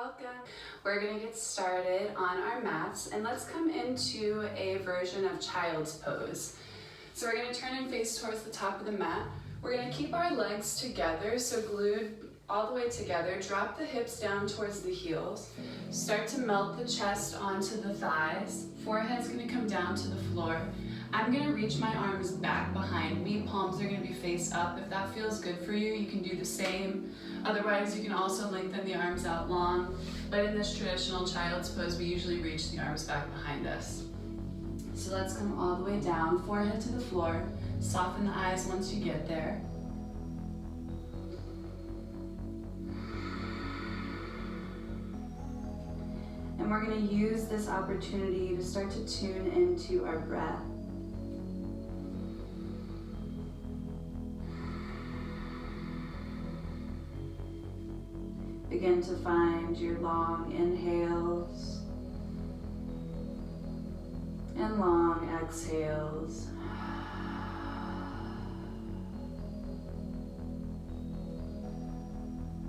Welcome. We're going to get started on our mats and let's come into a version of child's pose. So we're going to turn and face towards the top of the mat. We're going to keep our legs together, so glued all the way together. Drop the hips down towards the heels. Start to melt the chest onto the thighs. Forehead's going to come down to the floor. I'm going to reach my arms back behind me. Palms are going to be face up. If that feels good for you, you can do the same. Otherwise, you can also lengthen the arms out long. But in this traditional child's pose, we usually reach the arms back behind us. So let's come all the way down, forehead to the floor. Soften the eyes once you get there. And we're going to use this opportunity to start to tune into our breath. Begin to find your long inhales and long exhales.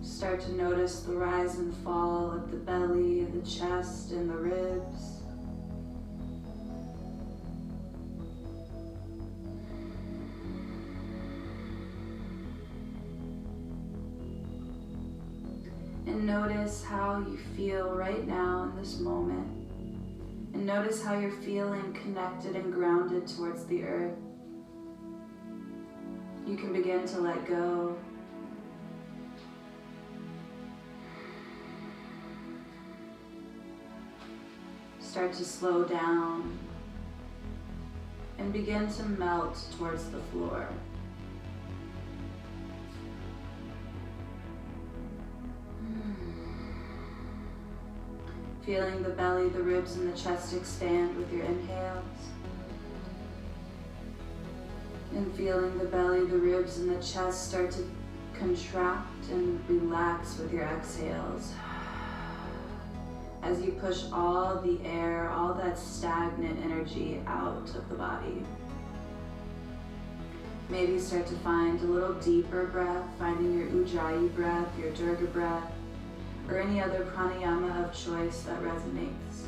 Start to notice the rise and fall of the belly, the chest, and the ribs. And notice how you feel right now in this moment. And notice how you're feeling connected and grounded towards the earth. You can begin to let go. Start to slow down and begin to melt towards the floor. Feeling the belly, the ribs, and the chest expand with your inhales. And feeling the belly, the ribs, and the chest start to contract and relax with your exhales. As you push all the air, all that stagnant energy out of the body. Maybe start to find a little deeper breath, finding your Ujjayi breath, your Durga breath, or any other pranayama of choice that resonates.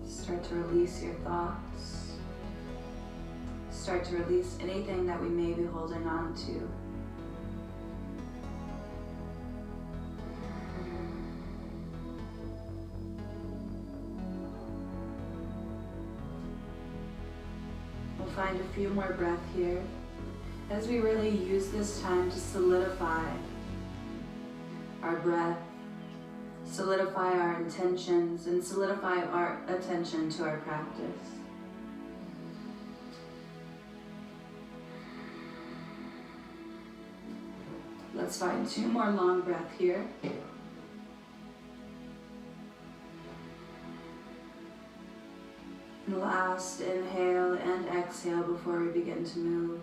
Start to release your thoughts. Start to release anything that we may be holding on to. We'll find a few more breaths here as we really use this time to solidify our breath, solidify our intentions, and solidify our attention to our practice. Let's find 2 more long breaths here. And last inhale and exhale before we begin to move.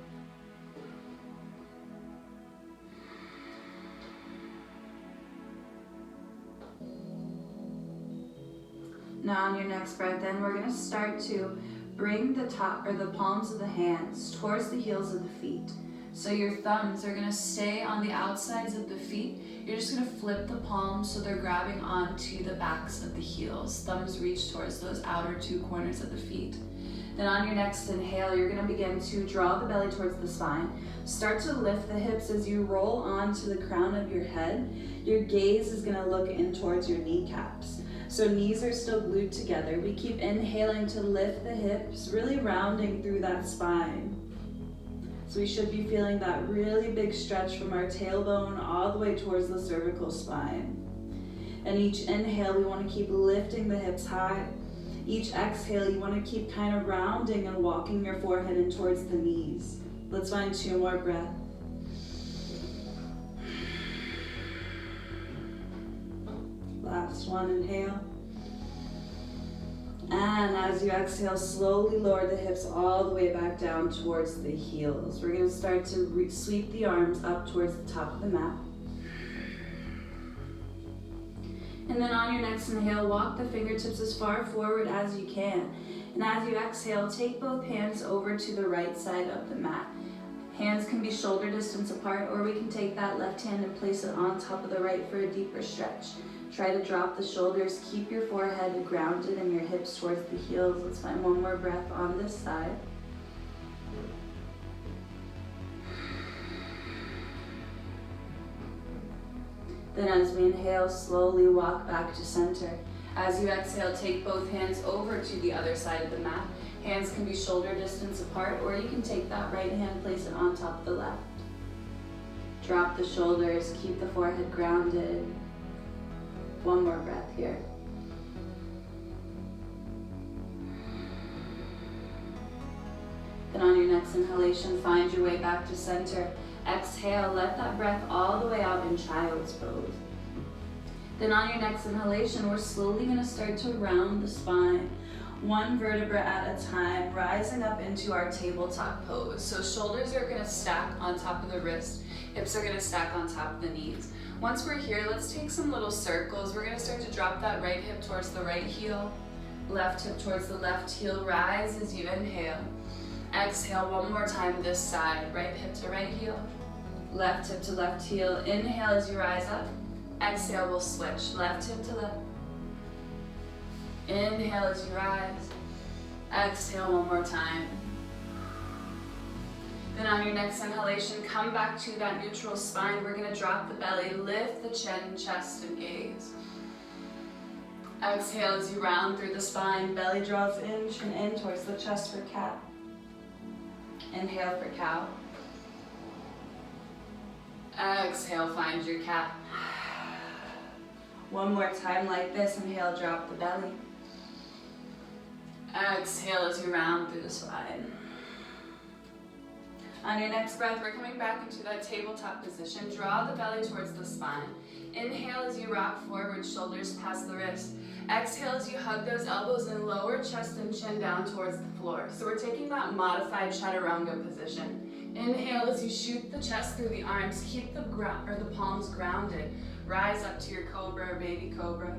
Now on your next breath in, we're going to start to bring the top or the palms of the hands towards the heels of the feet. So your thumbs are going to stay on the outsides of the feet. You're just going to flip the palms so they're grabbing onto the backs of the heels. Thumbs reach towards those outer 2 corners of the feet. Then on your next inhale, you're going to begin to draw the belly towards the spine. Start to lift the hips as you roll onto the crown of your head. Your gaze is going to look in towards your kneecaps. So knees are still glued together. We keep inhaling to lift the hips, really rounding through that spine. So we should be feeling that really big stretch from our tailbone all the way towards the cervical spine. And each inhale, we want to keep lifting the hips high. Each exhale, you want to keep kind of rounding and walking your forehead in towards the knees. Let's find 2 more breaths. Last one, inhale. And as you exhale, slowly lower the hips all the way back down towards the heels. We're going to start to sweep the arms up towards the top of the mat. And then on your next inhale, walk the fingertips as far forward as you can. And as you exhale, take both hands over to the right side of the mat. Hands can be shoulder distance apart, or we can take that left hand and place it on top of the right for a deeper stretch. Try to drop the shoulders, keep your forehead grounded and your hips towards the heels. Let's find one more breath on this side. Then as we inhale, slowly walk back to center. As you exhale, take both hands over to the other side of the mat. Hands can be shoulder distance apart, or you can take that right hand, place it on top of the left. Drop the shoulders, keep the forehead grounded. One more breath here. Then on your next inhalation, find your way back to center. Exhale, let that breath all the way out in child's pose. Then on your next inhalation, we're slowly going to start to round the spine, one vertebra at a time, rising up into our tabletop pose. So shoulders are going to stack on top of the wrist, hips are going to stack on top of the knees. Once we're here, let's take some little circles. We're going to start to drop that right hip towards the right heel, left hip towards the left heel. Rise as you inhale. Exhale one more time this side, right hip to right heel, left hip to left heel. Inhale as you rise up. Exhale, we'll switch, left hip to left. Inhale as you rise. Exhale one more time. Then on your next inhalation, come back to that neutral spine. We're going to drop the belly, lift the chin, chest, and gaze. Exhale as you round through the spine. Belly draws in, chin in towards the chest for cat. Inhale for cow. Exhale, find your cat. One more time like this. Inhale, drop the belly. Exhale as you round through the spine. On your next breath, we're coming back into that tabletop position. Draw the belly towards the spine. Inhale as you rock forward, shoulders past the wrist. Exhale as you hug those elbows and lower chest and chin down towards the floor. So we're taking that modified chaturanga position. Inhale as you shoot the chest through the arms. Keep the palms grounded. Rise up to your cobra or baby cobra.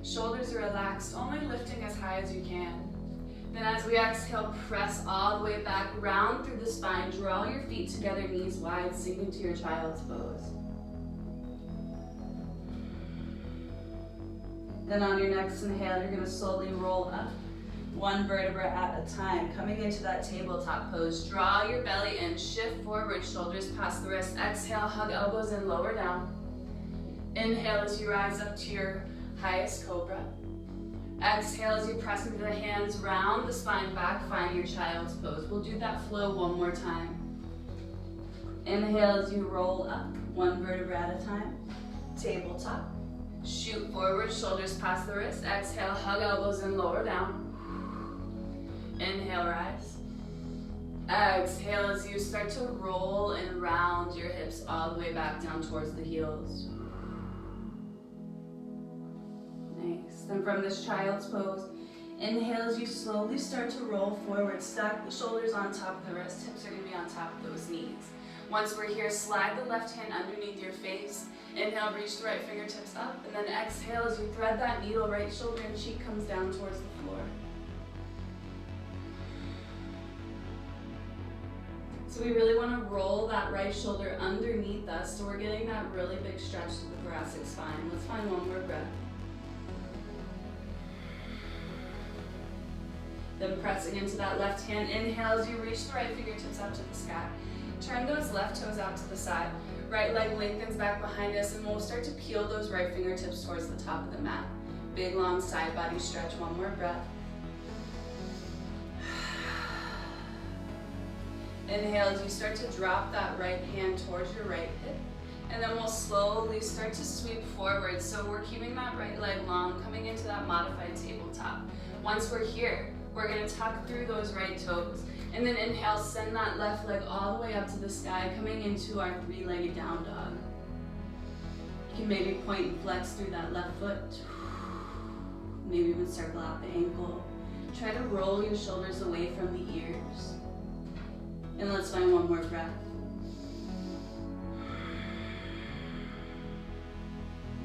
Shoulders are relaxed, only lifting as high as you can. Then as we exhale, press all the way back, round through the spine. Draw your feet together, knees wide, sink into your child's pose. Then on your next inhale, you're going to slowly roll up, one vertebra at a time, coming into that tabletop pose. Draw your belly in, shift forward, shoulders past the wrist. Exhale, hug elbows in, lower down. Inhale as you rise up to your highest cobra. Exhale as you press into the hands, round the spine back, find your child's pose. We'll do that flow one more time. Inhale as you roll up, one vertebra at a time, tabletop. Shoot forward, shoulders past the wrist. Exhale, hug elbows in, lower down. Inhale, rise. Exhale as you start to roll and round your hips all the way back down towards the heels. Nice. Then from this child's pose, inhale as you slowly start to roll forward. Stack the shoulders on top of the wrist. Hips are going to be on top of those knees. Once we're here, slide the left hand underneath your face. Inhale, reach the right fingertips up, and then exhale as you thread that needle, right shoulder and cheek comes down towards the floor. So we really want to roll that right shoulder underneath us, so we're getting that really big stretch to the thoracic spine. Let's find one more breath. Then pressing into that left hand, inhale as you reach the right fingertips up to the sky. Turn those left toes out to the side. Right leg lengthens back behind us, and we'll start to peel those right fingertips towards the top of the mat. Big long side body stretch, one more breath. Inhale as you start to drop that right hand towards your right hip. And then we'll slowly start to sweep forward. So we're keeping that right leg long, coming into that modified tabletop. Once we're here, we're going to tuck through those right toes. And then inhale, send that left leg all the way up to the sky, coming into our three-legged down dog. You can maybe point and flex through that left foot. Maybe even circle out the ankle. Try to roll your shoulders away from the ears. And let's find one more breath.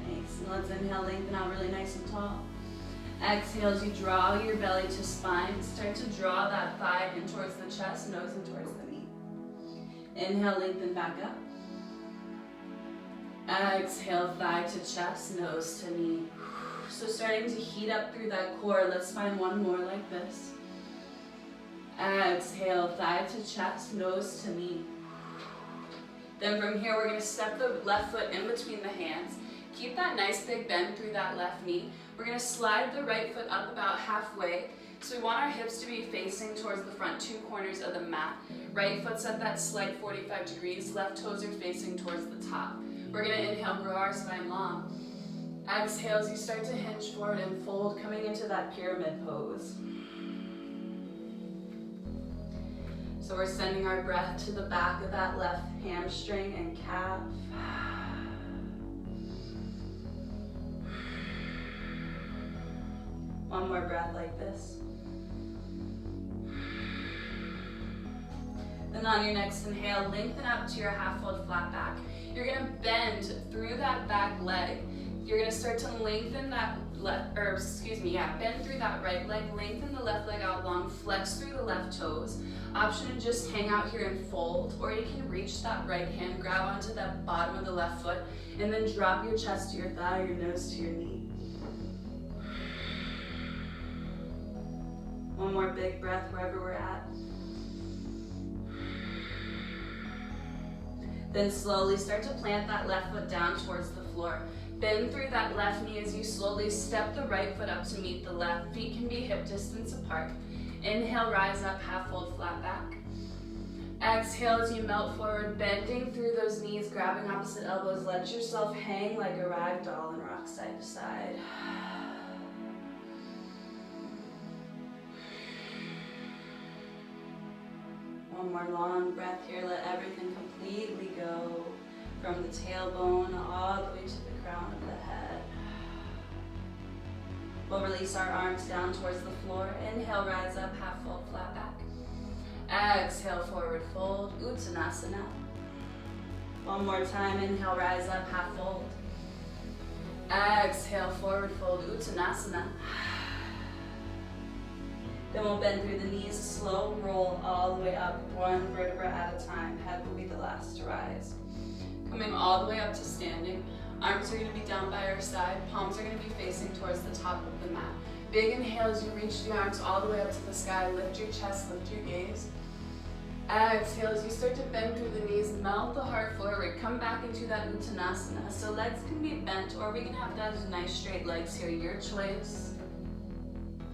Nice. And let's inhale, lengthen out really nice and tall. Exhale as you draw your belly to spine. Start to draw that thigh in towards the chest, nose in towards the knee. Inhale, lengthen back up. Exhale, thigh to chest, nose to knee. So starting to heat up through that core. Let's find one more like this. Exhale, thigh to chest, nose to knee. Then from here, we're going to step the left foot in between the hands. Keep that nice big bend through that left knee. We're going to slide the right foot up about halfway. So we want our hips to be facing towards the front two corners of the mat. Right foot's at that slight 45 degrees. Left toes are facing towards the top. We're going to inhale, grow our spine long. Exhale as you start to hinge forward and fold, coming into that pyramid pose. So we're sending our breath to the back of that left hamstring and calf. One more breath like this. Then on your next inhale, lengthen up to your half fold flat back. You're gonna bend through that back leg. You're gonna start to lengthen that bend through that right leg, lengthen the left leg out long, flex through the left toes. Option to just hang out here and fold, or you can reach that right hand, grab onto that bottom of the left foot, and then drop your chest to your thigh, your nose to your knee. One more big breath wherever we're at. Then slowly start to plant that left foot down towards the floor. Bend through that left knee as you slowly step the right foot up to meet the left. Feet can be hip distance apart. Inhale, rise up, half fold, flat back. Exhale as you melt forward, bending through those knees, grabbing opposite elbows. Let yourself hang like a rag doll and rock side to side. One more long breath here. Let everything completely go from the tailbone all the way to the crown of the head. We'll release our arms down towards the floor. Inhale, rise up, half fold, flat back. Exhale, forward fold, Uttanasana. One more time, inhale, rise up, half fold. Exhale, forward fold, Uttanasana. Then we'll bend through the knees, slow roll all the way up, one vertebra at a time. Head will be the last to rise. Coming all the way up to standing. Arms are going to be down by our side. Palms are going to be facing towards the top of the mat. Big inhale as you reach the arms all the way up to the sky. Lift your chest, lift your gaze. Exhale as you start to bend through the knees, melt the heart forward. Come back into that Uttanasana. So legs can be bent, or we can have those nice straight legs here. Your choice.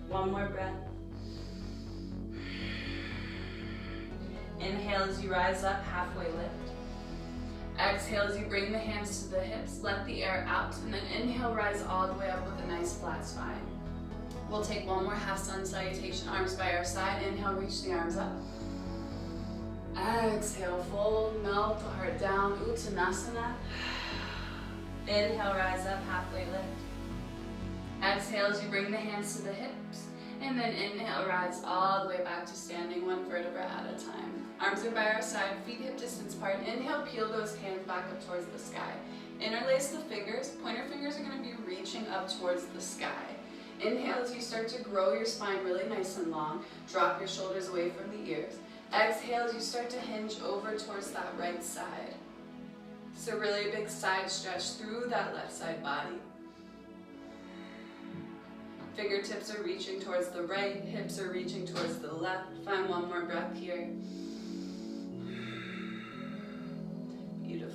One more breath. Inhale as you rise up, halfway lift. Exhale as you bring the hands to the hips, let the air out, and then inhale, rise all the way up with a nice flat spine. We'll take one more half sun salutation, arms by our side. Inhale, reach the arms up. Exhale, fold, melt the heart down, Uttanasana. Inhale, rise up, halfway lift. Exhale as you bring the hands to the hips, and then inhale, rise all the way back to standing, one vertebra at a time. Arms are by our side, feet hip distance apart. Inhale, peel those hands back up towards the sky. Interlace the fingers. Pointer fingers are going to be reaching up towards the sky. Inhale as you start to grow your spine really nice and long. Drop your shoulders away from the ears. Exhale as you start to hinge over towards that right side. So really a big side stretch through that left side body. Fingertips are reaching towards the right, hips are reaching towards the left. Find one more breath here.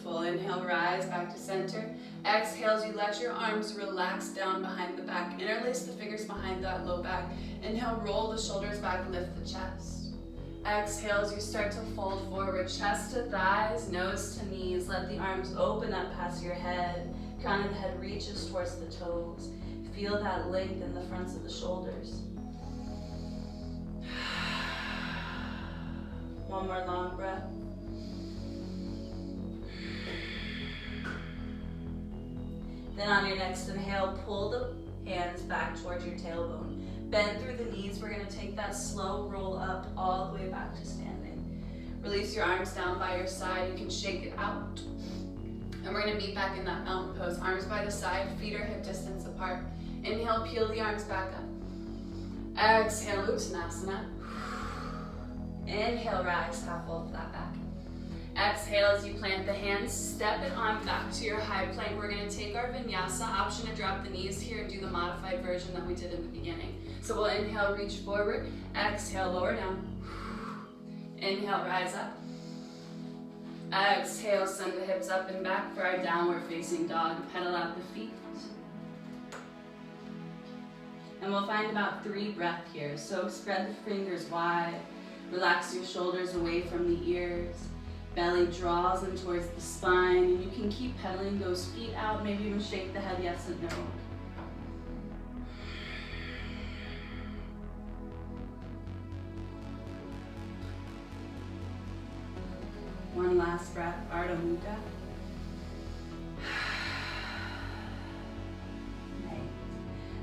Beautiful. Inhale, rise back to center. Exhale as you let your arms relax down behind the back. Interlace the fingers behind that low back. Inhale, roll the shoulders back, lift the chest. Exhale as you start to fold forward, chest to thighs, nose to knees. Let the arms open up past your head. Crown of the head reaches towards the toes. Feel that length in the fronts of the shoulders. One more long breath. Then on your next inhale, pull the hands back towards your tailbone. Bend through the knees. We're going to take that slow roll up all the way back to standing. Release your arms down by your side. You can shake it out. And we're gonna meet back in that mountain pose. Arms by the side, feet are hip distance apart. Inhale, peel the arms back up. Exhale, Uttanasana. Inhale, rise, half fold flat back. Exhale as you plant the hands, step it on back to your high plank. We're gonna take our vinyasa, option to drop the knees here and do the modified version that we did in the beginning. So we'll inhale, reach forward, exhale, lower down. Inhale, rise up. Exhale, send the hips up and back for our downward facing dog. Pedal out the feet. And we'll find about 3 breaths here. So spread the fingers wide, relax your shoulders away from the ears. Belly draws in towards the spine, and you can keep pedaling those feet out, maybe even shake the head yes and no. One last breath, Ardha Mukha. Nice.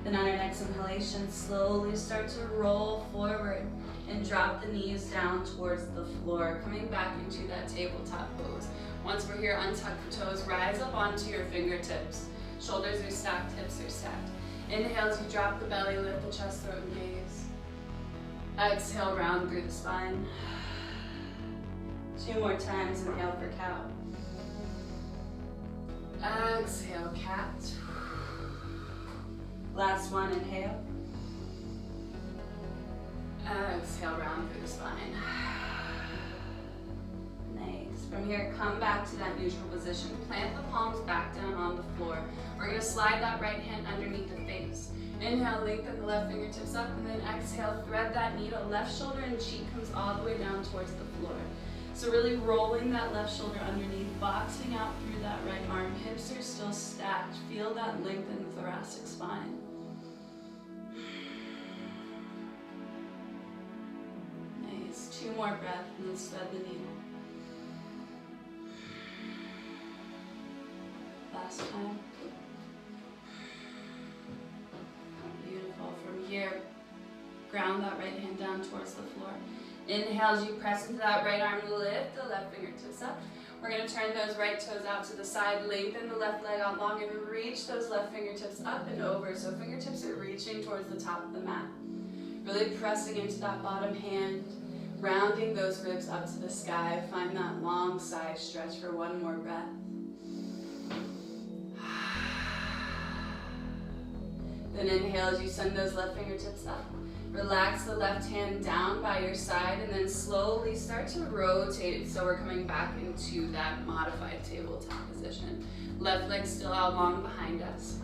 Then on our next inhalation, slowly start to roll forward and drop the knees down towards the floor, coming back into that tabletop pose. Once we're here, untuck the toes, rise up onto your fingertips. Shoulders are stacked, hips are stacked. Inhale as you drop the belly, lift the chest, throat, and gaze. Exhale, round through the spine. 2 more times, inhale for cow. Exhale, cat. Last one, inhale. Exhale, round through the spine. Nice. From here, come back to that neutral position. Plant the palms back down on the floor. We're gonna slide that right hand underneath the face. Inhale, lengthen the left fingertips up, and then exhale, thread that needle. Left shoulder and cheek comes all the way down towards the floor. So really rolling that left shoulder underneath, boxing out through that right arm. Hips are still stacked. Feel that lengthened thoracic spine. Nice. 2 more breaths and then thread the needle. Last time. Beautiful. From here, ground that right hand down towards the floor. Inhale as you press into that right arm, lift the left fingertips up. We're going to turn those right toes out to the side, lengthen the left leg out long, and reach those left fingertips up and over. So fingertips are reaching towards the top of the mat. Really pressing into that bottom hand, rounding those ribs up to the sky. Find that long side stretch for 1 more breath. Then inhale as you send those left fingertips up. Relax the left hand down by your side and then slowly start to rotate it. So we're coming back into that modified tabletop position. Left leg still out long behind us.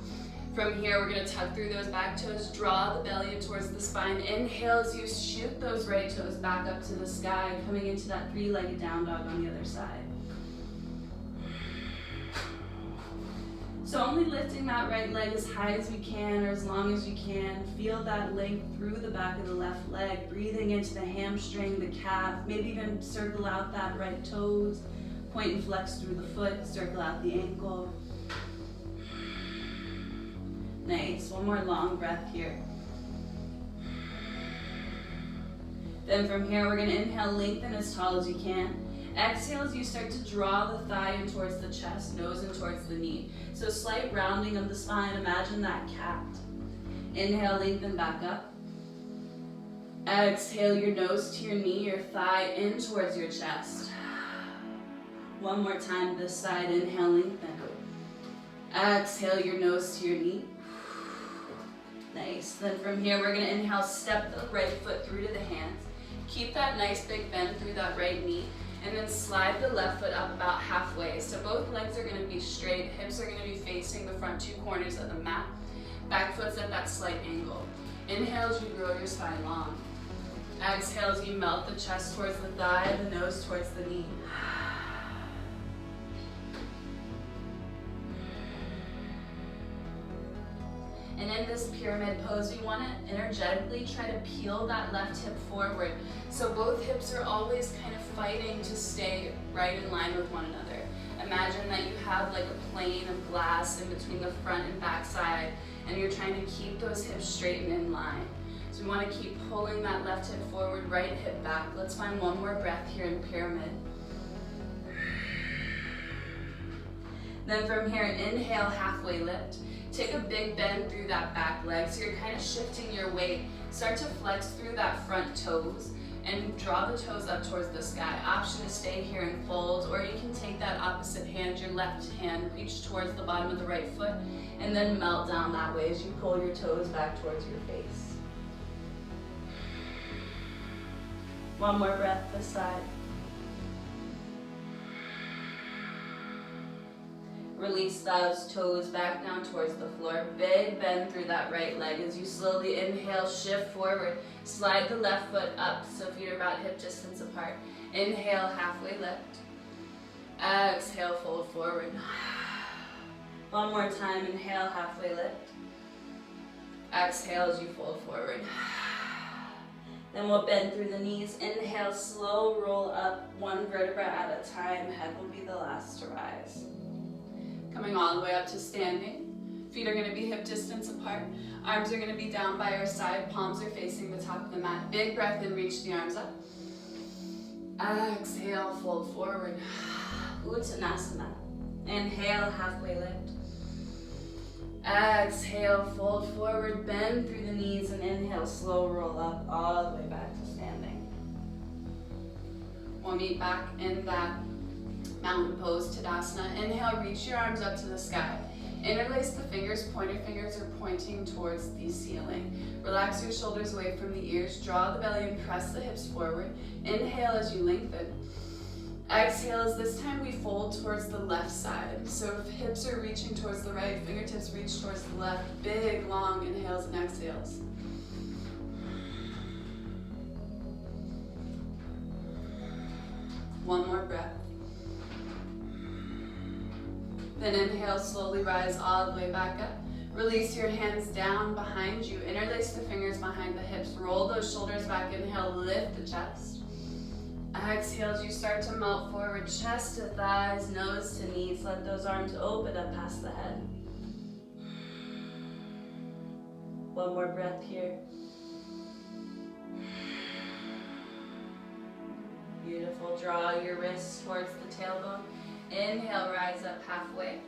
From here, we're gonna tuck through those back toes, draw the belly in towards the spine. Inhale as you shoot those right toes back up to the sky, coming into that 3-legged down dog on the other side. So only lifting that right leg as high as we can or as long as you can. Feel that length through the back of the left leg, breathing into the hamstring, the calf, maybe even circle out that right toes, point and flex through the foot, circle out the ankle. Nice, 1 more long breath here. Then from here, we're gonna inhale, lengthen as tall as you can. Exhale as you start to draw the thigh in towards the chest, nose in towards the knee. So slight rounding of the spine, imagine that cat. Inhale, lengthen back up. Exhale your nose to your knee, your thigh in towards your chest. 1 more time this side, inhale, lengthen. Exhale your nose to your knee. Nice. Then from here, we're gonna inhale, step the right foot through to the hands. Keep that nice big bend through that right knee. And then slide the left foot up about halfway. So both legs are going to be straight, hips are going to be facing the front 2 corners of the mat. Back foot's at that slight angle. Inhale as you grow your spine long. Exhale as you melt the chest towards the thigh, the nose towards the knee. And in this pyramid pose, we want to energetically try to peel that left hip forward. So both hips are always kind of fighting to stay right in line with one another. Imagine that you have like a plane of glass in between the front and back side, and you're trying to keep those hips straight and in line. So we want to keep pulling that left hip forward, right hip back. Let's find 1 more breath here in pyramid. Then from here, inhale, halfway lift. Take a big bend through that back leg, so you're kind of shifting your weight. Start to flex through that front toes and draw the toes up towards the sky. Option to stay here and fold, or you can take that opposite hand, your left hand, reach towards the bottom of the right foot, and then melt down that way as you pull your toes back towards your face. One more breath this side. Release those toes back down towards the floor. Big bend through that right leg as you slowly inhale, shift forward. Slide the left foot up so feet are about hip distance apart. Inhale, halfway lift. Exhale, fold forward. One more time, inhale, halfway lift. Exhale as you fold forward. Then we'll bend through the knees. Inhale, slow roll up, one vertebra at a time. Head will be the last to rise. Coming all the way up to standing. Feet are going to be hip distance apart. Arms are going to be down by our side. Palms are facing the top of the mat. Big breath in, reach the arms up. Exhale, fold forward. Uttanasana. Inhale, halfway lift. Exhale, fold forward, bend through the knees, and inhale, slow roll up all the way back to standing. We'll meet back in that mountain pose, Tadasana. Inhale, reach your arms up to the sky. Interlace the fingers, pointer fingers are pointing towards the ceiling. Relax your shoulders away from the ears, draw the belly and press the hips forward. Inhale as you lengthen. Exhale as this time we fold towards the left side. So if hips are reaching towards the right, fingertips reach towards the left. Big, long inhales and exhales. One more breath. Then inhale, slowly rise all the way back up. Release your hands down behind you. Interlace the fingers behind the hips. Roll those shoulders back. Inhale, lift the chest. Exhale as you start to melt forward, chest to thighs, nose to knees. Let those arms open up past the head. One more breath here. Beautiful. Draw your wrists towards the tailbone. Inhale, rise up halfway.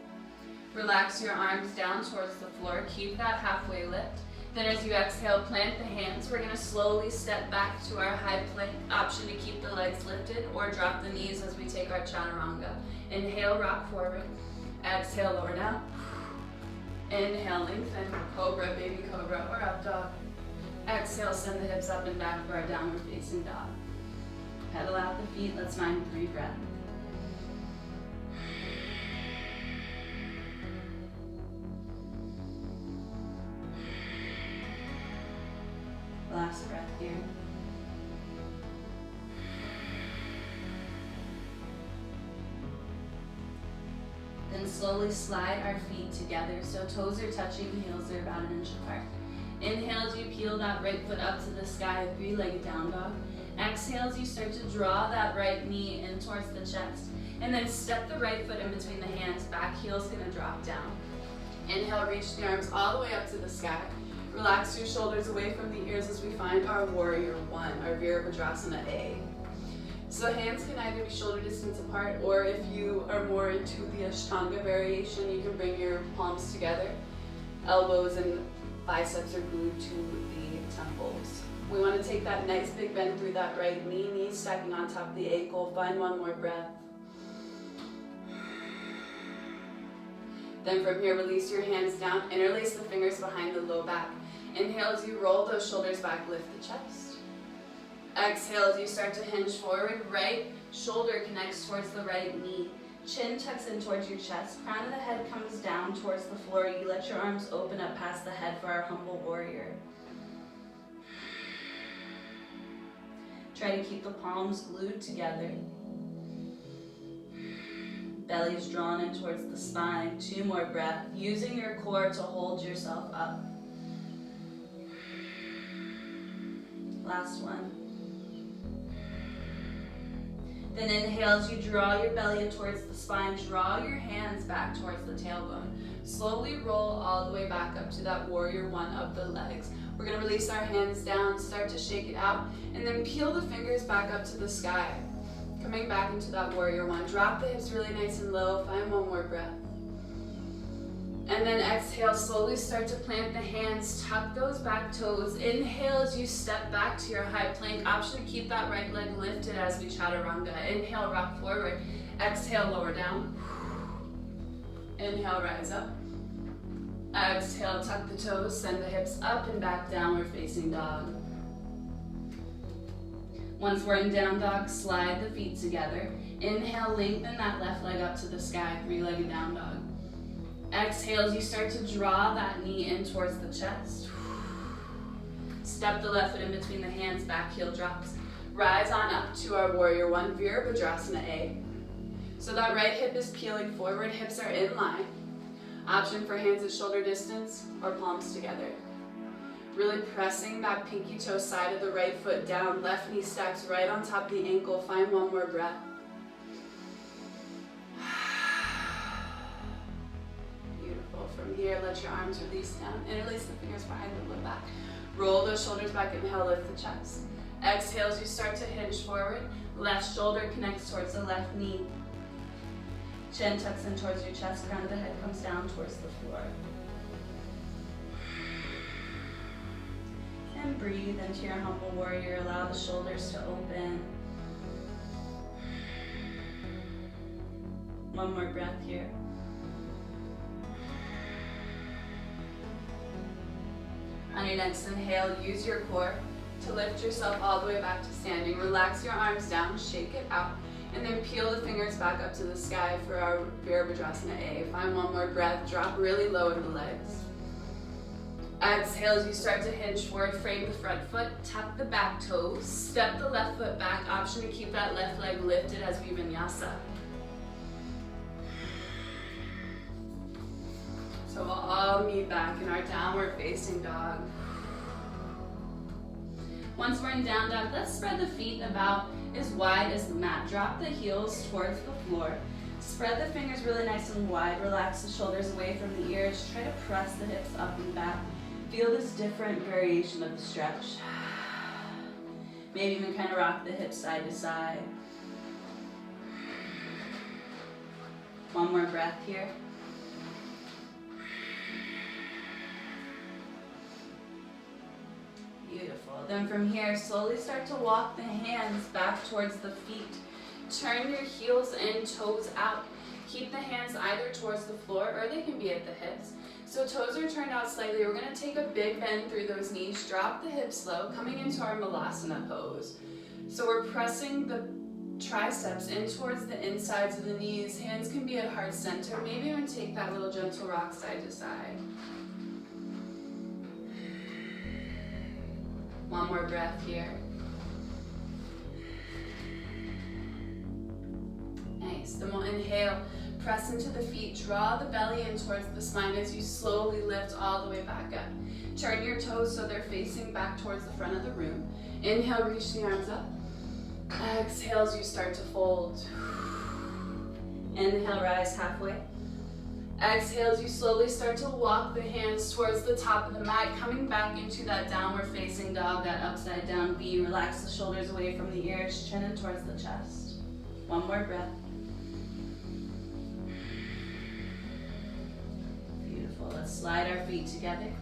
Relax your arms down towards the floor. Keep that halfway lift. Then as you exhale, plant the hands. We're going to slowly step back to our high plank. Option to keep the legs lifted or drop the knees as we take our chaturanga. Inhale, rock forward. Exhale, lower down. Inhale, lengthen. Cobra, baby cobra, or up dog. Exhale, send the hips up and back for our downward facing dog. Pedal out the feet. Let's find 3 breaths. Last breath here. Then slowly slide our feet together so toes are touching, heels are about 1 inch apart. Inhale as you peel that right foot up to the sky, 3-legged down dog. Exhale as you start to draw that right knee in towards the chest. And then step the right foot in between the hands, back heel's gonna drop down. Inhale, reach the arms all the way up to the sky. Relax your shoulders away from the ears as we find our warrior 1, our Virabhadrasana A. So hands can either be shoulder distance apart, or if you are more into the Ashtanga variation, you can bring your palms together. Elbows and biceps are glued to the temples. We want to take that nice big bend through that right knee, knees stacking on top of the ankle. Find one more breath. Then from here, release your hands down, interlace the fingers behind the low back. Inhale as you roll those shoulders back, lift the chest. Exhale as you start to hinge forward, right shoulder connects towards the right knee. Chin tucks in towards your chest, crown of the head comes down towards the floor. You let your arms open up past the head for our humble warrior. Try to keep the palms glued together. Belly's drawn in towards the spine. 2 more breaths, using your core to hold yourself up. Last one. Then inhale as you draw your belly in towards the spine. Draw your hands back towards the tailbone. Slowly roll all the way back up to that warrior 1 of the legs. We're going to release our hands down, start to shake it out, and then peel the fingers back up to the sky. Coming back into that warrior 1. Drop the hips really nice and low. Find one more breath. And then exhale, slowly start to plant the hands, tuck those back toes. Inhale as you step back to your high plank. Option to keep that right leg lifted as we chaturanga. Inhale, rock forward. Exhale, lower down. Inhale, rise up. Exhale, tuck the toes, send the hips up and back, downward facing dog. Once we're in down dog, slide the feet together. Inhale, lengthen that left leg up to the sky, three-legged down dog. Exhale as you start to draw that knee in towards the chest. Step the left foot in between the hands, back heel drops. Rise on up to our warrior one, Virabhadrasana A. So that right hip is peeling forward, hips are in line. Option for hands at shoulder distance or palms together. Really pressing that pinky toe side of the right foot down, left knee stacks right on top of the ankle. Find one more breath. Beautiful. From here, let your arms release down. Interlace the fingers behind the low back. Roll those shoulders back, inhale, lift the chest. Exhale as you start to hinge forward. Left shoulder connects towards the left knee. Chin tucks in towards your chest, crown of the head comes down towards the floor. And breathe into your humble warrior. Allow the shoulders to open. One more breath here. On your next inhale, use your core to lift yourself all the way back to standing. Relax your arms down, shake it out, and then peel the fingers back up to the sky for our Virabhadrasana A. Find one more breath, drop really low in the legs. Exhale as you start to hinge forward, frame the front foot, tuck the back toes, step the left foot back. Option to keep that left leg lifted as we vinyasa. So we'll all meet back in our downward facing dog. Once we're in down dog, let's spread the feet about as wide as the mat. Drop the heels towards the floor. Spread the fingers really nice and wide. Relax the shoulders away from the ears. Try to press the hips up and back. Feel this different variation of the stretch. Maybe even kind of rock the hips side to side. One more breath here. Beautiful. Then from here, slowly start to walk the hands back towards the feet. Turn your heels in, toes out. Keep the hands either towards the floor or they can be at the hips. So toes are turned out slightly. We're going to take a big bend through those knees. Drop the hips low, coming into our Malasana pose. So we're pressing the triceps in towards the insides of the knees. Hands can be at heart center. Maybe even take that little gentle rock side to side. One more breath here. Nice. Then we'll inhale, press into the feet, draw the belly in towards the spine as you slowly lift all the way back up. Turn your toes so they're facing back towards the front of the room. Inhale, reach the arms up. Exhale as you start to fold. Inhale, rise halfway. Exhale as you slowly start to walk the hands towards the top of the mat, coming back into that downward facing dog, that upside down V. Relax the shoulders away from the ears, chin in towards the chest. One more breath. Beautiful. Let's slide our feet together.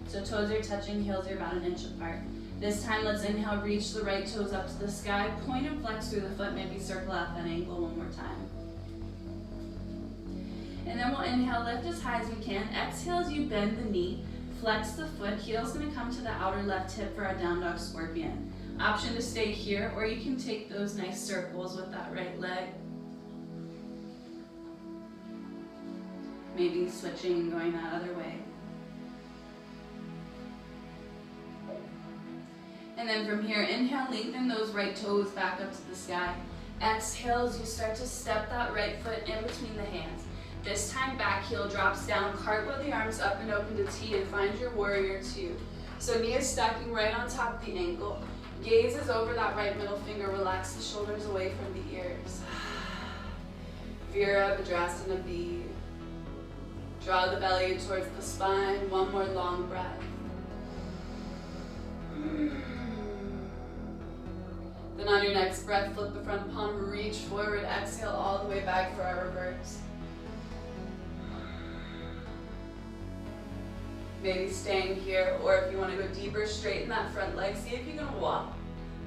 So toes are touching, heels are about 1 inch apart. This time let's inhale, reach the right toes up to the sky, point and flex through the foot, maybe circle out that ankle one more time. And then we'll inhale, lift as high as we can. Exhale as you bend the knee, flex the foot. Heel's gonna come to the outer left hip for our down dog scorpion. Option to stay here, or you can take those nice circles with that right leg. Maybe switching and going that other way. And then from here, inhale, lengthen those right toes back up to the sky. Exhale as you start to step that right foot in between the hands. This time back heel drops down, cartwheel the arms up and open to T and find your warrior two. So knee is stacking right on top of the ankle. Gaze is over that right middle finger. Relax the shoulders away from the ears. Virabhadrasana B. Draw the belly in towards the spine. One more long breath. Then on your next breath, flip the front palm, reach forward, exhale all the way back for our reverse. maybe staying here, or if you want to go deeper, straighten that front leg. See if you can walk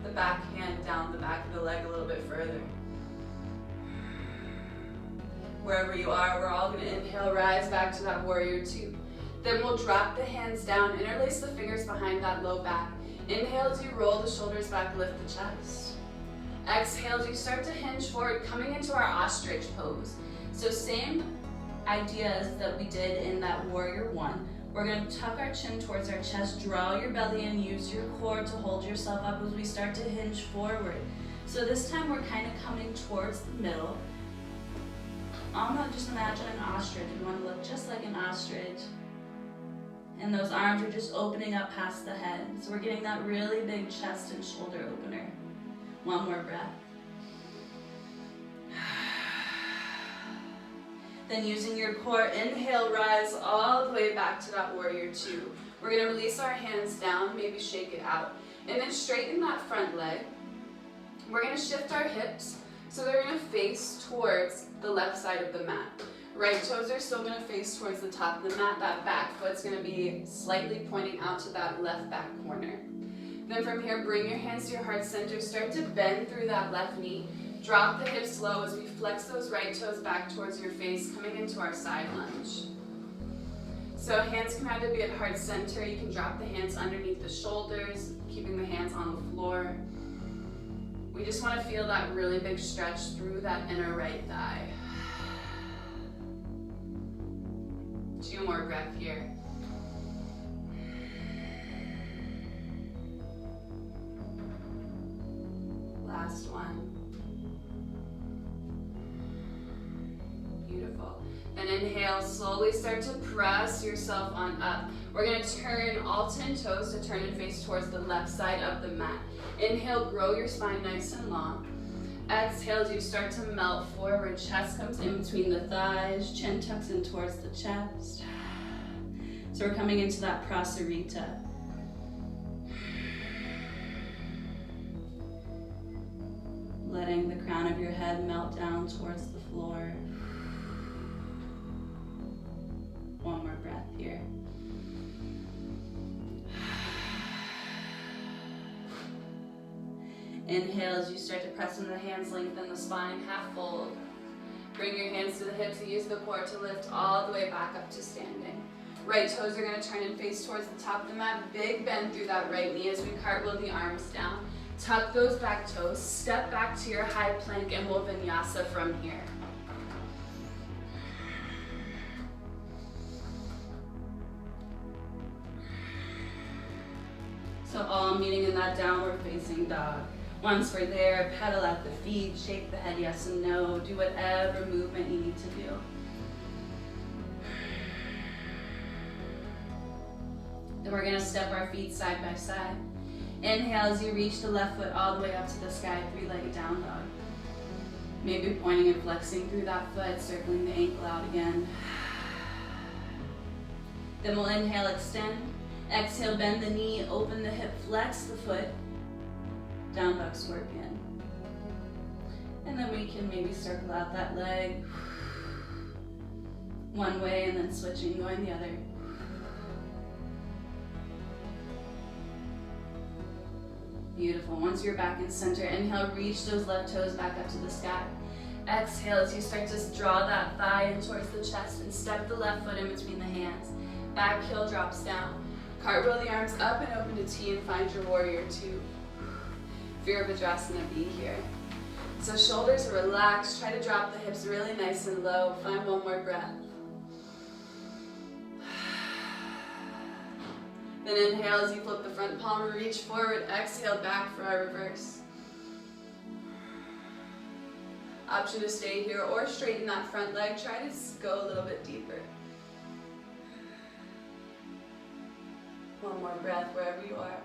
the back hand down the back of the leg a little bit further. Wherever you are, we're all going to inhale, rise back to that warrior two. Then we'll drop the hands down, interlace the fingers behind that low back. Inhale as you roll the shoulders back, lift the chest. Exhale as you start to hinge forward, coming into our ostrich pose. So same idea as that we did in that warrior one. We're going to tuck our chin towards our chest, draw your belly in, use your core to hold yourself up as we start to hinge forward. So this time we're kind of coming towards the middle. Just imagine an ostrich. You want to look just like an ostrich. And those arms are just opening up past the head. So we're getting that really big chest and shoulder opener. One more breath. Then using your core, inhale, rise all the way back to that warrior two. We're going to release our hands down, maybe shake it out. And then straighten that front leg. We're going to shift our hips so they're going to face towards the left side of the mat. Right toes are still going to face towards the top of the mat. That back foot's going to be slightly pointing out to that left back corner. Then from here, bring your hands to your heart center. Start to bend through that left knee. Drop the hips low as we flex those right toes back towards your face, coming into our side lunge. So hands can either be at heart center. You can drop the hands underneath the shoulders, keeping the hands on the floor. We just want to feel that really big stretch through that inner right thigh. 2 more breaths here. Last one. Beautiful. Then inhale, slowly start to press yourself on up. We're going to turn all 10 toes to turn and face towards the left side of the mat. Inhale, grow your spine nice and long. Exhale as you start to melt forward. Chest comes in between the thighs. Chin tucks in towards the chest. So we're coming into that prasarita. Letting the crown of your head melt down towards the floor. One more breath here. Inhale as you start to press into the hands, lengthen the spine, half fold. Bring your hands to the hips and use the core to lift all the way back up to standing. Right toes are going to turn and face towards the top of the mat. Big bend through that right knee as we cartwheel the arms down. Tuck those back toes, step back to your high plank, and we'll vinyasa from here. So all meeting in that downward facing dog. Once we're there, pedal out the feet, shake the head yes and no, do whatever movement you need to do. Then we're going to step our feet side by side. Inhale as you reach the left foot all the way up to the sky, 3-legged down dog. Maybe pointing and flexing through that foot, circling the ankle out again. Then we'll inhale, extend. Exhale, bend the knee, open the hip, flex the foot. Down dog scorpion. And then we can maybe circle out that leg one way and then switching, going the other. Beautiful. Once you're back in center, inhale, reach those left toes back up to the sky. Exhale as you start to draw that thigh in towards the chest and step the left foot in between the hands. Back heel drops down. Cartwheel the arms up and open to T and find your warrior two. Virabhadrasana B here. So shoulders are relaxed. Try to drop the hips really nice and low. Find one more breath. Then inhale as you flip the front palm, reach forward. Exhale back for our reverse. Option to stay here or straighten that front leg. Try to go a little bit deeper. One more breath wherever you are.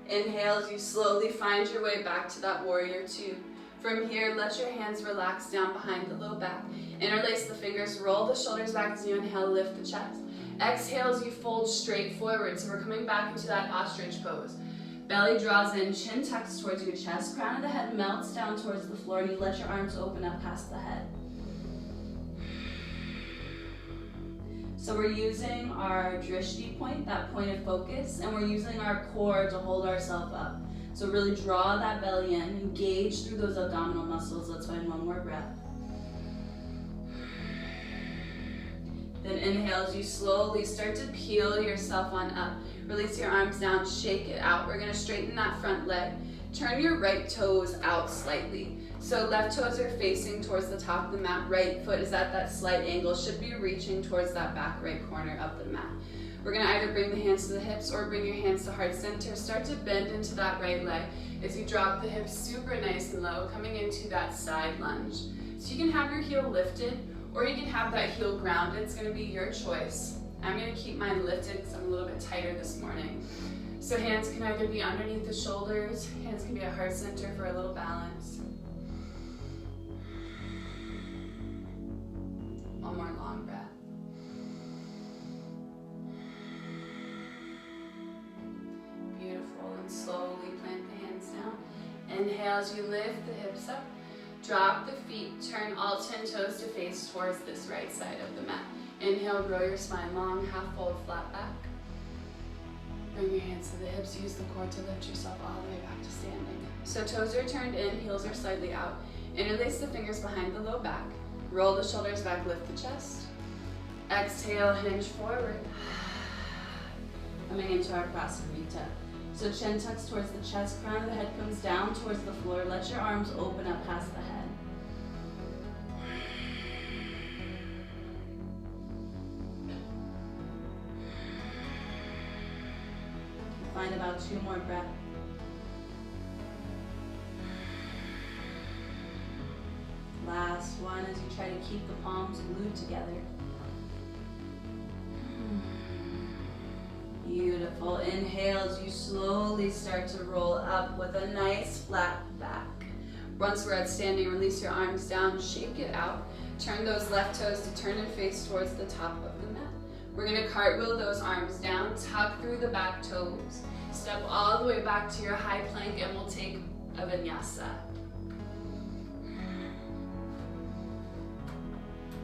Inhale as you slowly find your way back to that warrior two. From here, let your hands relax down behind the low back. Interlace the fingers, roll the shoulders back as you inhale, lift the chest. Exhale as you fold straight forward. So we're coming back into that ostrich pose. Belly draws in, chin tucks towards your chest, crown of the head melts down towards the floor, and you let your arms open up past the head. So we're using our drishti point, that point of focus, and we're using our core to hold ourselves up. So really draw that belly in, engage through those abdominal muscles. Let's find one more breath. Then inhale as you slowly start to peel yourself on up. Release your arms down, shake it out. We're gonna straighten that front leg. Turn your right toes out slightly. So left toes are facing towards the top of the mat. Right foot is at that slight angle, should be reaching towards that back right corner of the mat. We're gonna either bring the hands to the hips or bring your hands to heart center. Start to bend into that right leg as you drop the hips super nice and low, coming into that side lunge. So you can have your heel lifted or you can have that heel grounded. It's gonna be your choice. I'm gonna keep mine lifted because I'm a little bit tighter this morning. So hands can either be underneath the shoulders, hands can be at heart center for a little balance. One more long breath. Beautiful, and slowly plant the hands down. Inhale as you lift the hips up. Drop the feet, turn all 10 toes to face towards this right side of the mat. Inhale, grow your spine long, half fold, flat back. Bring your hands to the hips, use the core to lift yourself all the way back to standing. So toes are turned in, heels are slightly out. Interlace the fingers behind the low back. Roll the shoulders back, lift the chest. Exhale, hinge forward. Coming into our Prasarita. So chin tucks towards the chest, crown of the head comes down towards the floor. Let your arms open up past the head. Find about 2 more breaths. Last one as you try to keep the palms glued together. Beautiful. Inhale as you slowly start to roll up with a nice flat back. Once we're at standing, release your arms down, shake it out. Turn those left toes to turn and face towards the top of the mat. We're gonna cartwheel those arms down, tuck through the back toes. Step all the way back to your high plank and we'll take a vinyasa.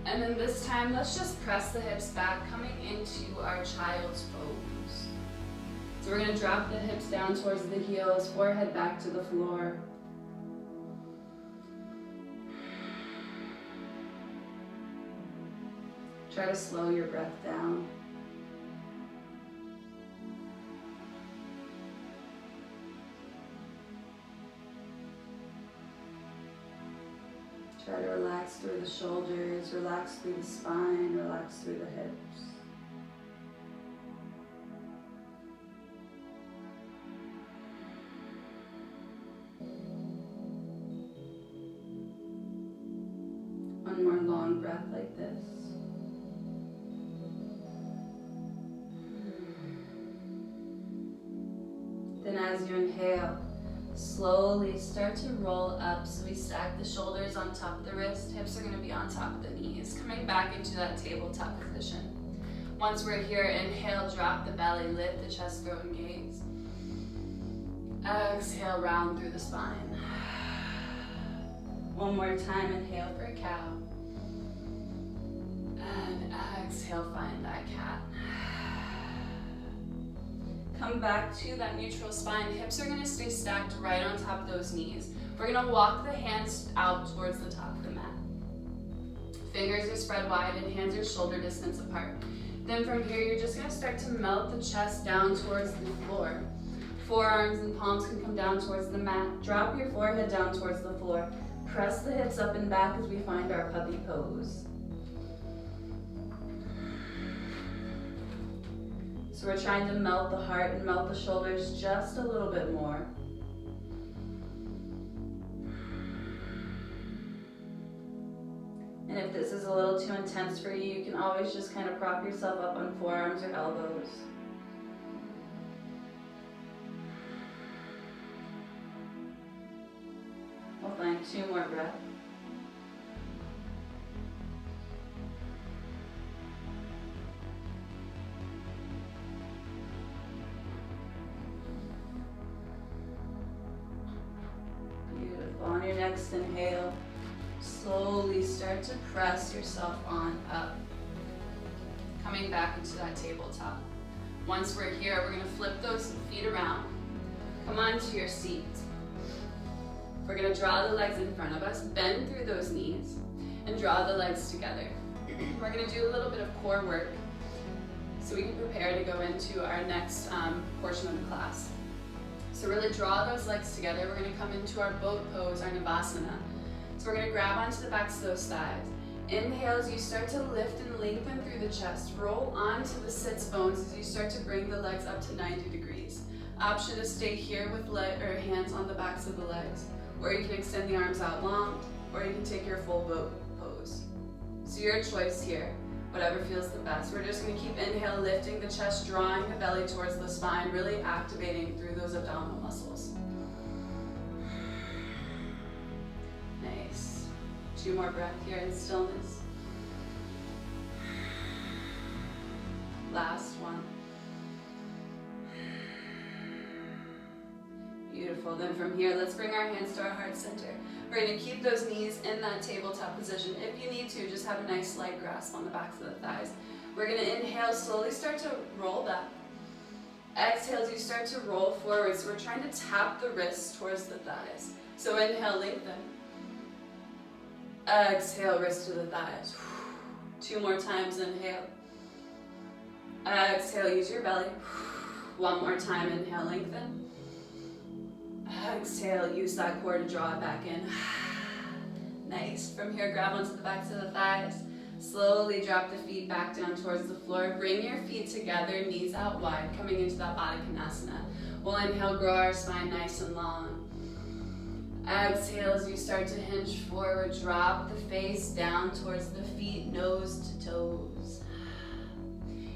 And then this time, let's just press the hips back, coming into our child's pose. So we're gonna drop the hips down towards the heels, forehead back to the floor. Try to slow your breath down. Try to relax through the shoulders, relax through the spine, relax through the hips. One more long breath like this. Then as you inhale, slowly start to roll up. So we stack the shoulders on top of the wrist, hips are gonna be on top of the knees, coming back into that tabletop position. Once we're here, inhale, drop the belly, lift the chest, throat, and gaze. Exhale, round through the spine. One more time, inhale for a cow. And exhale, find that cat. Come back to that neutral spine. Hips are gonna stay stacked right on top of those knees. We're gonna walk the hands out towards the top of the mat. Fingers are spread wide and hands are shoulder distance apart. Then from here, you're just gonna start to melt the chest down towards the floor. Forearms and palms can come down towards the mat. Drop your forehead down towards the floor. Press the hips up and back as we find our puppy pose. So we're trying to melt the heart and melt the shoulders just a little bit more. And if this is a little too intense for you, you can always just kind of prop yourself up on forearms or elbows. We'll find 2 more breaths. On your next inhale, slowly start to press yourself on up. coming back into that tabletop. Once we're here, we're gonna flip those feet around. Come onto your seat. We're gonna draw the legs in front of us, bend through those knees, and draw the legs together. We're gonna do a little bit of core work so we can prepare to go into our next portion of the class. So really draw those legs together. We're gonna come into our boat pose, our Navasana. So we're gonna grab onto the backs of those thighs. Inhale as you start to lift and lengthen through the chest. Roll onto the sits bones as you start to bring the legs up to 90 degrees. Option to stay here with hands on the backs of the legs, or you can extend the arms out long, or you can take your full boat pose. So your choice here, whatever feels the best. We're just gonna keep inhale, lifting the chest, drawing the belly towards the spine, really activating through those abdominal muscles. Nice. 2 more breaths here in stillness. Last one. Beautiful. Then from here, let's bring our hands to our heart center. We're going to keep those knees in that tabletop position. If you need to, just have a nice light grasp on the backs of the thighs. We're going to inhale, slowly start to roll back. Exhale as you start to roll forward. So we're trying to tap the wrists towards the thighs. So inhale, lengthen. Exhale, wrist to the thighs. 2 more times, inhale. Exhale, use your belly. 1 more time, inhale, lengthen. Exhale, use that core to draw it back in. Nice. From here, grab onto the backs of the thighs. Slowly drop the feet back down towards the floor. Bring your feet together, knees out wide, coming into that Baddha Konasana. We'll inhale, grow our spine nice and long. Exhale as you start to hinge forward. Drop the face down towards the feet, nose to toes.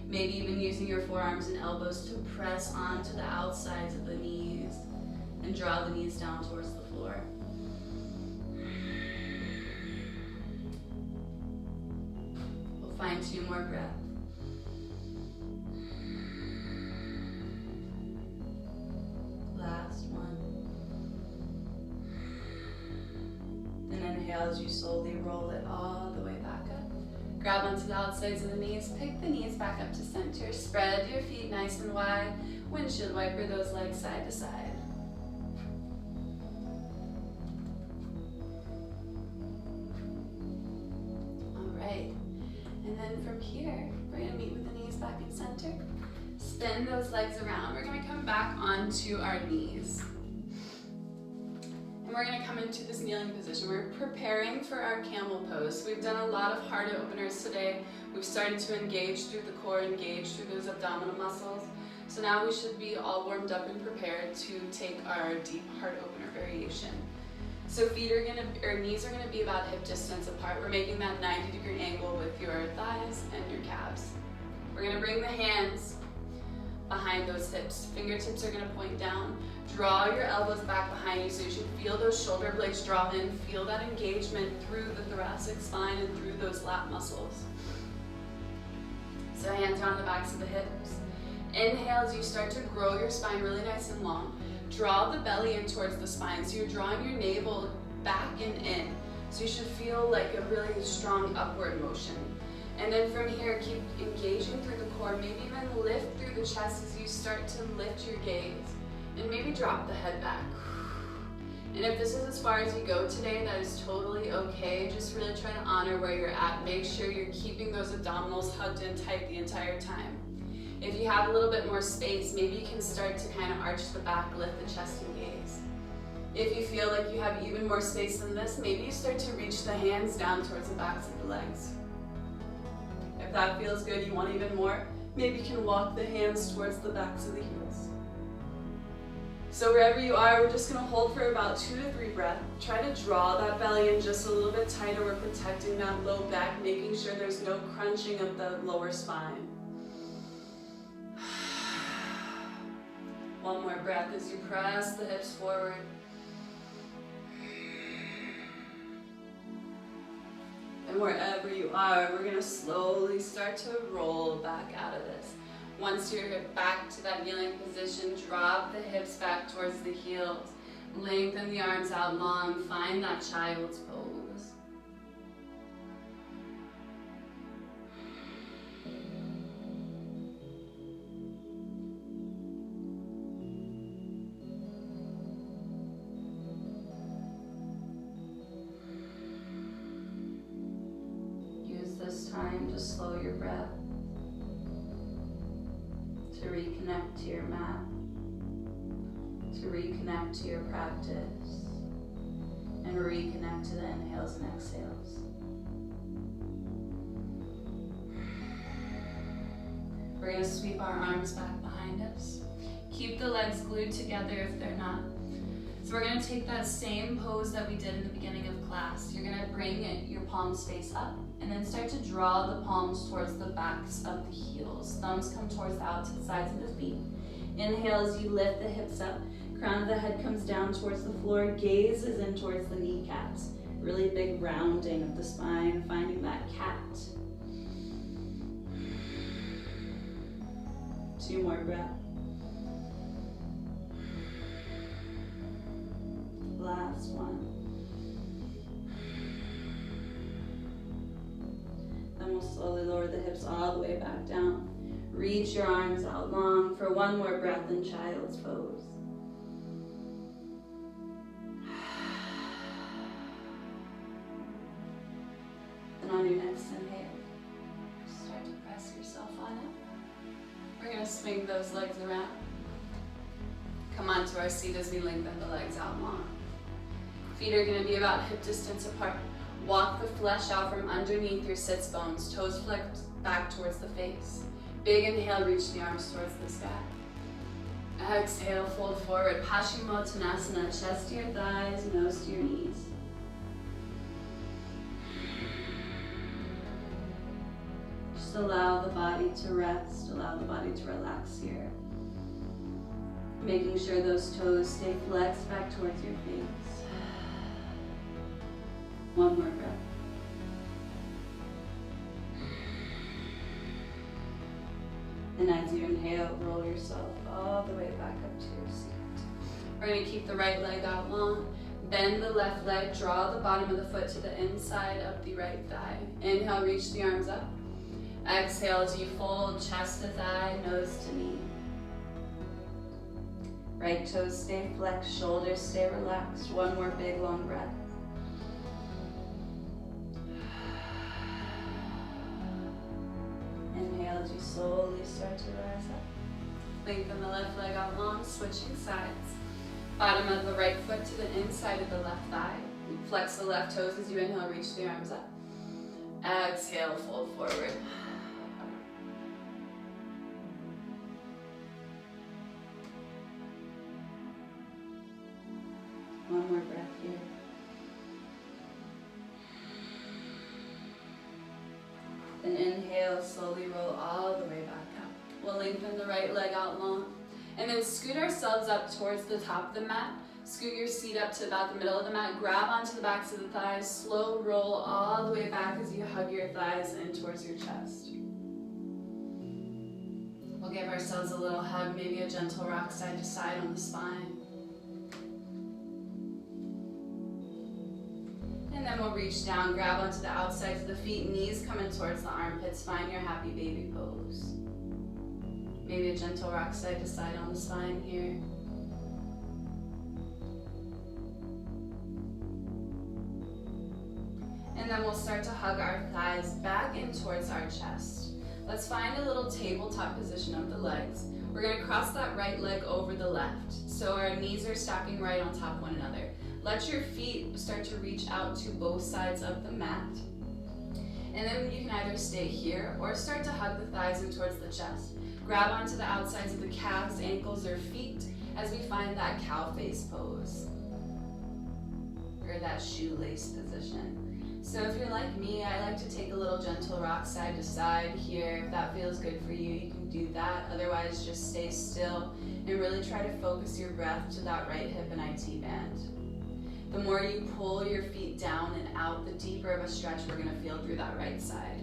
Maybe even using your forearms and elbows to press onto the outsides of the knees and draw the knees down towards the floor. We'll find 2 more breaths. Last one. And inhale as you slowly roll it all the way back up. Grab onto the outsides of the knees, pick the knees back up to center, spread your feet nice and wide, windshield wiper those legs side to side. Alright, and then from here, we're going to meet with the knees back in center, spin those legs around, we're going to come back onto our knees. We're going to come into this kneeling position. We're preparing for our camel pose. We've done a lot of heart openers today. We've started to engage through the core, engage through those abdominal muscles. So now we should be all warmed up and prepared to take our deep heart opener variation. So knees are going to be about hip distance apart. We're making that 90-degree angle with your thighs and your calves. We're going to bring the hands behind those hips. Fingertips are going to point down. Draw your elbows back behind you so you should feel those shoulder blades draw in. Feel that engagement through the thoracic spine and through those lat muscles. So hands are on the backs of the hips. Inhale as you start to grow your spine really nice and long. Draw the belly in towards the spine. So you're drawing your navel back and in. So you should feel like a really strong upward motion. And then from here, keep engaging through the core. Maybe even lift through the chest as you start to lift your gaze. And maybe drop the head back. And if this is as far as you go today, that is totally okay. Just really try to honor where you're at. Make sure you're keeping those abdominals hugged in tight the entire time. If you have a little bit more space, maybe you can start to kind of arch the back, lift the chest and gaze. If you feel like you have even more space than this, maybe you start to reach the hands down towards the backs of the legs. If that feels good, you want even more, maybe you can walk the hands towards the backs of the heels. So wherever you are, we're just going to hold for about 2 to 3 breaths. Try to draw that belly in just a little bit tighter. We're protecting that low back, making sure there's no crunching of the lower spine. 1 more breath as you press the hips forward. And wherever you are, we're going to slowly start to roll back out of this. Once you're back to that kneeling position, drop the hips back towards the heels. Lengthen the arms out long. Find that child's pose. to slow your breath, to reconnect to your mat, to reconnect to your practice, and reconnect to the inhales and exhales. We're going to sweep our arms back behind us. Keep the legs glued together if they're not. So we're going to take that same pose that we did in the beginning of class. You're going to bring your palms face up and then start to draw the palms towards the backs of the heels. Thumbs come towards the outsides of the feet. Inhale as you lift the hips up. Crown of the head comes down towards the floor. Gaze is in towards the kneecaps. Really big rounding of the spine, finding that cat. 2 more breaths. Last one. Then we'll slowly lower the hips all the way back down. Reach your arms out long for 1 more breath in child's pose. And on your next inhale, start to press yourself on it. We're going to swing those legs around. Come onto our seat as we lengthen the legs out long. Feet are going to be about hip distance apart. Walk the flesh out from underneath your sits bones, toes flipped back towards the face. Big inhale, reach the arms towards the sky. Exhale, fold forward. Paschimottanasana, chest to your thighs, nose to your knees. Just allow the body to rest, allow the body to relax here. Making sure those toes stay flexed back towards your face. 1 more breath. And as you inhale, roll yourself all the way back up to your seat. We're going to keep the right leg out long. Bend the left leg, draw the bottom of the foot to the inside of the right thigh. Inhale, reach the arms up. Exhale as you fold chest to thigh, nose to knee. Right toes stay flexed, shoulders stay relaxed. 1 more big long breath. Inhale as you slowly start to rise up. Lengthen the left leg out long, switching sides. Bottom of the right foot to the inside of the left thigh. Flex the left toes as you inhale, reach the arms up. Exhale, fold forward. One more breath here. Then inhale, slowly roll all the way back up. We'll lengthen the right leg out long. And then scoot ourselves up towards the top of the mat. Scoot your seat up to about the middle of the mat. Grab onto the backs of the thighs. Slow roll all the way back as you hug your thighs in towards your chest. We'll give ourselves a little hug, maybe a gentle rock side to side on the spine. And then we'll reach down, grab onto the outsides of the feet, knees coming towards the armpits. Find your happy baby pose. Maybe a gentle rock side to side on the spine here. And then we'll start to hug our thighs back in towards our chest. Let's find a little tabletop position of the legs. We're going to cross that right leg over the left. So our knees are stacking right on top of one another. Let your feet start to reach out to both sides of the mat. And then you can either stay here or start to hug the thighs in towards the chest. Grab onto the outsides of the calves, ankles, or feet as we find that cow face pose. Or that shoelace position. So if you're like me, I like to take a little gentle rock side to side here. If that feels good for you, you can do that. Otherwise, just stay still and really try to focus your breath to that right hip and IT band. The more you pull your feet down and out, the deeper of a stretch we're going to feel through that right side.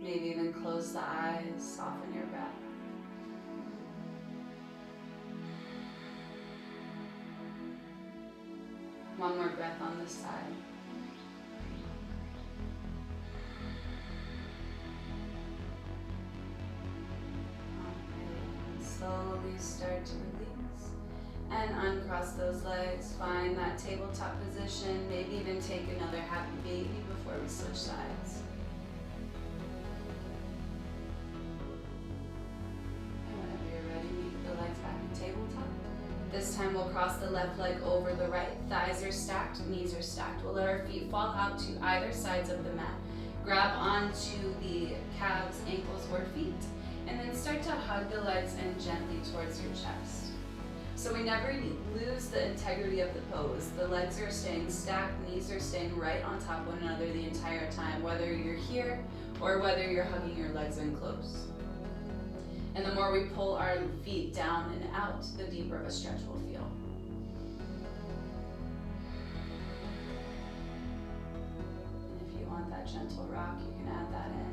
Maybe even close the eyes, soften your breath. One more breath on this side. Slowly start to release. And uncross those legs, find that tabletop position, maybe even take another happy baby before we switch sides. And whenever you're ready, meet the legs back in tabletop. This time we'll cross the left leg over the right. Thighs are stacked, knees are stacked. We'll let our feet fall out to either sides of the mat. Grab onto the calves, ankles, or feet, and then start to hug the legs in gently towards your chest. So we never lose the integrity of the pose. The legs are staying stacked, knees are staying right on top of one another the entire time, whether you're here or whether you're hugging your legs in close. And the more we pull our feet down and out, the deeper of a stretch we'll feel. And if you want that gentle rock, you can add that in.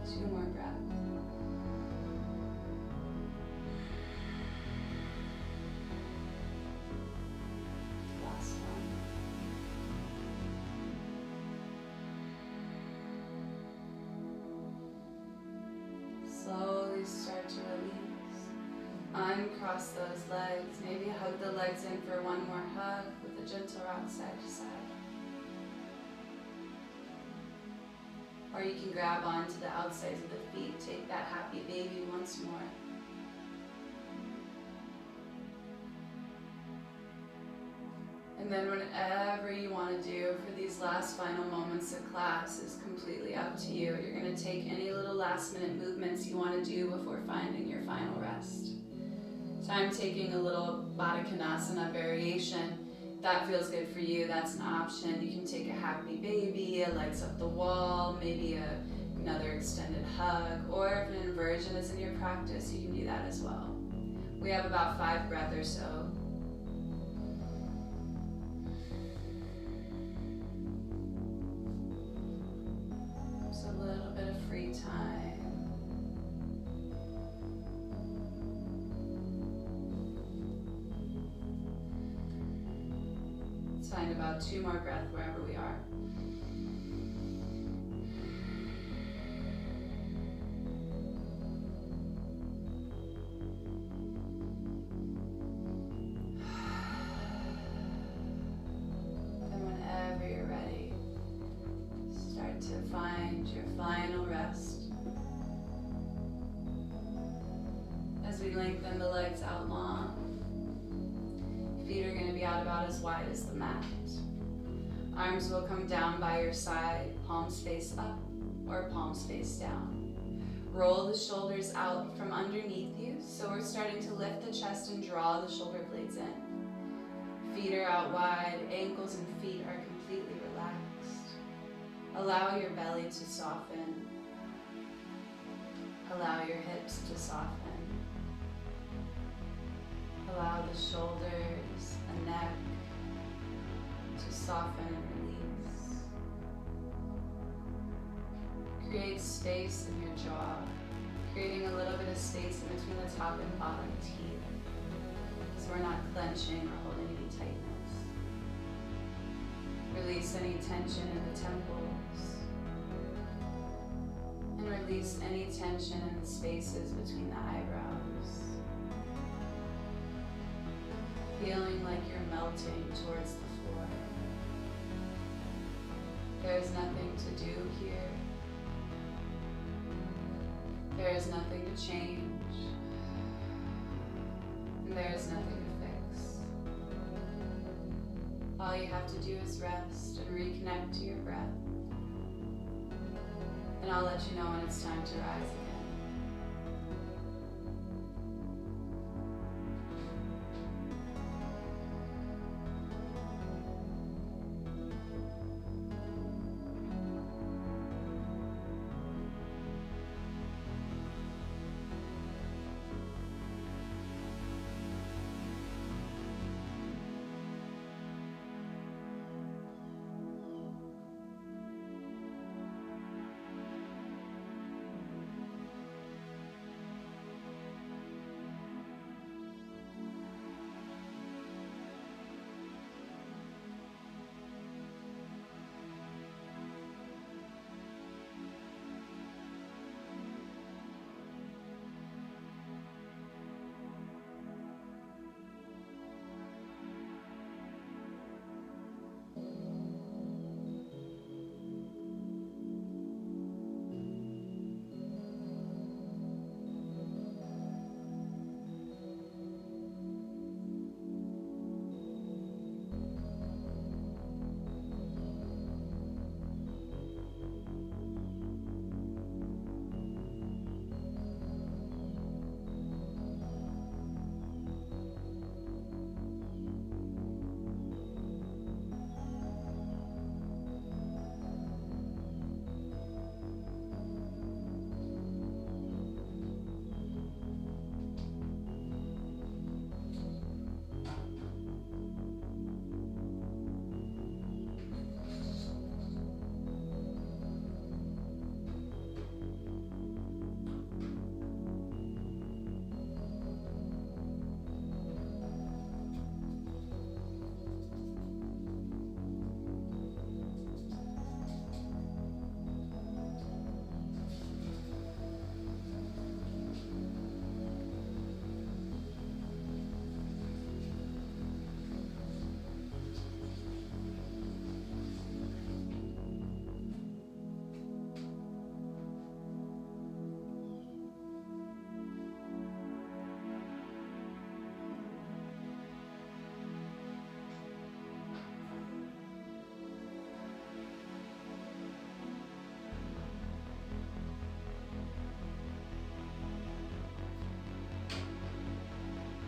Two more breaths. Last one. Slowly start to release. Uncross those legs. Maybe hug the legs in for one more hug with a gentle rock side to side. Or you can grab onto the outsides of the feet, take that happy baby once more. And then whatever you want to do for these last final moments of class is completely up to you. You're going to take any little last minute movements you want to do before finding your final rest. So I'm taking a little Baddha Konasana variation. If that feels good for you, that's an option. You can take a happy baby, a legs up the wall, maybe another extended hug, or if an inversion is in your practice, you can do that as well. We have about 5 breaths or so. Just a little bit of free time. Find about 2 more breaths wherever we are. And whenever you're ready, start to find your final rest. As we lengthen the legs out long, feet are going to be out about as wide as the mat. Arms will come down by your side, palms face up or palms face down. Roll the shoulders out from underneath you, so we're starting to lift the chest and draw the shoulder blades in. Feet are out wide, ankles and feet are completely relaxed. Allow your belly to soften. Allow your hips to soften. Allow the shoulders and neck to soften and release. Create space in your jaw, creating a little bit of space in between the top and bottom teeth, so we're not clenching or holding any tightness. Release any tension in the temples, and release any tension in the spaces between the eyebrows. Feeling like you're melting towards the floor. There's nothing to do here. There is nothing to change. And there is nothing to fix. All you have to do is rest and reconnect to your breath. And I'll let you know when it's time to rise.